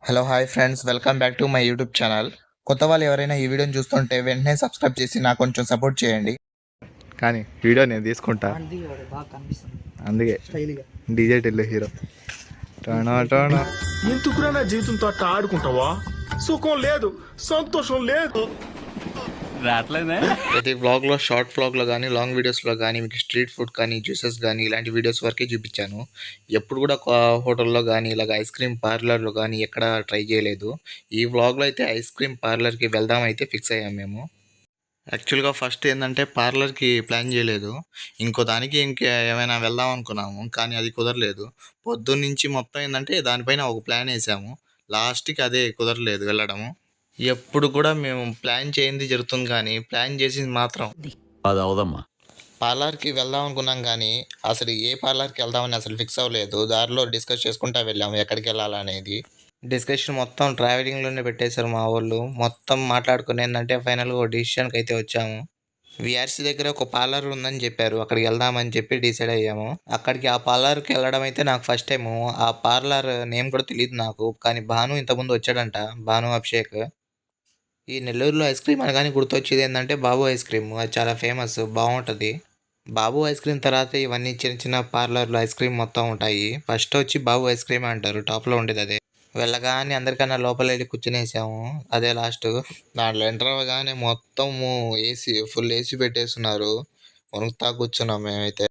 Hello hi friends, welcome back to my YouTube channel. కొత్త వాళ్ళు ఎవరైనా ఈ వీడియోని చూస్తుంటే వెంటనే సబ్స్క్రైబ్ చేసి నాకు కొంచెం సపోర్ట్ చేయండి. కానీ వీడియో నేను తీసుకుంటా, అందుకే డీజే టిల్లు హీరో. ఎందుకురా నా జీవితంతో అట్లా ఆడుకుంటావా? సుఖం లేదు, సంతోషం లేదు. ప్రతి వ్లాగ్లో, షార్ట్ వ్లాగ్లో కానీ, లాంగ్ వీడియోస్లో కానీ మీకు స్ట్రీట్ ఫుడ్ కానీ, జ్యూసెస్ కానీ ఇలాంటి వీడియోస్ వరకే చూపించాను. ఎప్పుడు కూడా హోటల్లో కానీ ఇలాగ ఐస్ క్రీమ్ పార్లర్లో కానీ ఎక్కడ ట్రై చేయలేదు. ఈ వ్లాగ్లో అయితే ఐస్ క్రీమ్ పార్లర్కి వెళ్దామైతే ఫిక్స్ అయ్యాం మేము. యాక్చువల్గా ఫస్ట్ ఏంటంటే పార్లర్కి ప్లాన్ చేయలేదు, ఇంకో దానికి ఏమైనా వెళ్దాం అనుకున్నాము, కానీ అది కుదరలేదు. పొద్దున్నుంచి మొత్తం ఏంటంటే దానిపైన ఒక ప్లాన్ వేసాము, లాస్ట్కి అదే కుదరలేదు వెళ్ళడము. ఎప్పుడు కూడా మేము ప్లాన్ చేయింది జరుగుతుంది, కానీ ప్లాన్ చేసింది మాత్రం అది అవదమ్మా. పార్లర్కి వెళ్దాం అనుకున్నాం, కానీ అసలు ఏ పార్లర్కి వెళ్దామని అసలు ఫిక్స్ అవ్వలేదు. దారిలో డిస్కస్ చేసుకుంటా వెళ్ళాము ఎక్కడికి వెళ్ళాలనేది. డిస్కషన్ మొత్తం ట్రావెలింగ్లోనే పెట్టేశారు మా వాళ్ళు. మొత్తం మాట్లాడుకుని ఏంటంటే ఫైనల్గా ఒక డిసిషన్కి అయితే వచ్చాము. విఆర్సీ దగ్గర ఒక పార్లర్ ఉందని చెప్పారు, అక్కడికి వెళ్దామని చెప్పి డిసైడ్ అయ్యాము. అక్కడికి ఆ పార్లర్కి వెళ్ళడం అయితే నాకు ఫస్ట్ టైము. ఆ పార్లర్ నేమ్ కూడా తెలియదు నాకు, కానీ భాను ఇంతకుముందు వచ్చాడంట, భాను అభిషేక్. ఈ నెల్లూరులో ఐస్ క్రీమ్ అనగానే గుర్తొచ్చేది ఏంటంటే బాబు ఐస్ క్రీమ్. అది చాలా ఫేమస్, బాగుంటుంది. బాబు ఐస్ క్రీమ్ తర్వాత ఇవన్నీ చిన్న చిన్న పార్లర్లు ఐస్ క్రీమ్ మొత్తం ఉంటాయి. ఫస్ట్ వచ్చి బాబు ఐస్ క్రీమ్ అంటారు, టాప్లో ఉండేది అదే. వెళ్ళగానే అందరికన్నా లోపల వెళ్ళి కూర్చునేసాము, అదే లాస్ట్. దాంట్లో ఎంటర్ అవ్వగానే మొత్తము ఏసీ, ఫుల్ ఏసీ పెట్టేస్తున్నారు. వణుకుతా కూర్చున్నాం మేమైతే.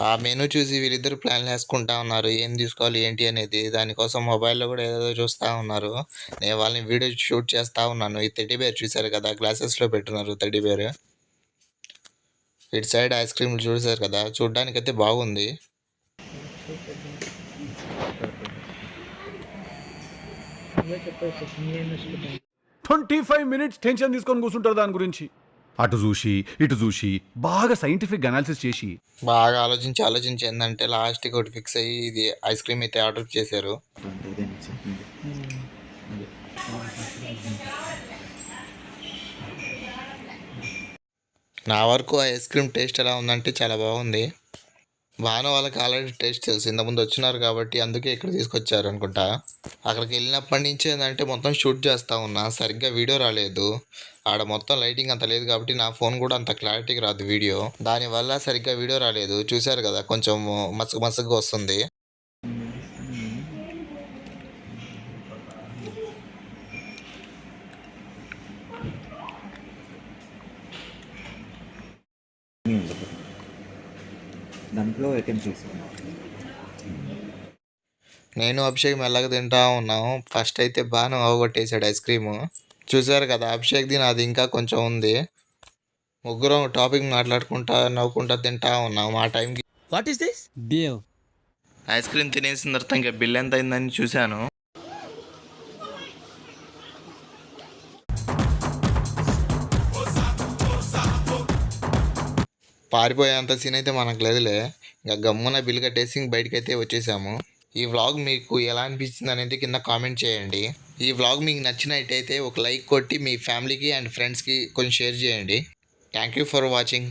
ఆ మెనూ చూసి వీళ్ళిద్దరు ప్లాన్లు వేసుకుంటా ఉన్నారు, ఏం తీసుకోవాలి ఏంటి అనేది. దానికోసం మొబైల్లో కూడా ఏదేదో చూస్తూ ఉన్నారు. నేను వాళ్ళని వీడియో షూట్ చేస్తూ ఉన్నాను. ఈ టెడ్డీ బేర్ చూశారు కదా, గ్లాసెస్లో పెట్టున్నారు టెడ్డీ బేర్. ఇటు సైడ్ ఐస్ క్రీమ్లు చూసారు కదా, చూడ్డానికైతే బాగుంది. 25 minutes టెన్షన్ తీసుకొని కూర్చుంటారు దాని గురించి. అటు చూసి ఇటు చూసి బాగా సైంటిఫిక్ అనాలిసిస్ చేసి బాగా ఆలోచించి ఏంటంటే లాస్ట్కి ఒకటి ఫిక్స్ అయ్యి ఇది ఐస్ క్రీమ్ అయితే ఆర్డర్ చేశారు. నా వరకు ఆ ఐస్ క్రీమ్ టేస్ట్ ఎలా ఉందంటే చాలా బాగుంది. భాను వాళ్ళకి ఆల్రెడీ టేస్ట్ తెలుసు, ఇంతకుముందు వచ్చినారు కాబట్టి అందుకే ఇక్కడ తీసుకొచ్చారు అనుకుంటా. అక్కడికి వెళ్ళినప్పటి నుంచి ఏంటంటే మొత్తం షూట్ చేస్తూ ఉన్నా, సరిగ్గా వీడియో రాలేదు. ఆడ మొత్తం లైటింగ్ అంత లేదు కాబట్టి నా ఫోన్ కూడా అంత క్లారిటీగా రాదు వీడియో, దానివల్ల సరిగ్గా వీడియో రాలేదు. చూశారు కదా, కొంచెం మసగ్గా వస్తుంది. దాంట్లో అటెంప్ట్ చేసాను. నేను అభిషేక్ మెల్లగా తింటా ఉన్నాము. ఫస్ట్ అయితే బాగా అవగొట్టేశాడు ఐస్ క్రీము. చూశారు కదా, అభిషేక్ది నాది ఇంకా కొంచెం ఉంది. ముగ్గురం టాపిక్ మాట్లాడుకుంటా నవ్వుకుంటా తింటా ఉన్నాం. ఆ టైంకి what is this beer? Ice cream తినేసిన తర్వాత ఇంకా బిల్ ఎంత అయిందని చూశాను. పారిపోయేంత సీన్ అయితే మనకు లేదులే. ఇంకా గమ్మున బిల్ కట్టేసి బయటకు అయితే వచ్చేసాము. ఈ వ్లాగ్ మీకు ఎలా అనిపించింది అనేది కింద కామెంట్ చేయండి. ఈ వ్లాగ్ మీకు నచ్చినట్టయితే ఒక లైక్ కొట్టి మీ ఫ్యామిలీకి అండ్ ఫ్రెండ్స్కి కొంచెం షేర్ చేయండి. Thank you for watching.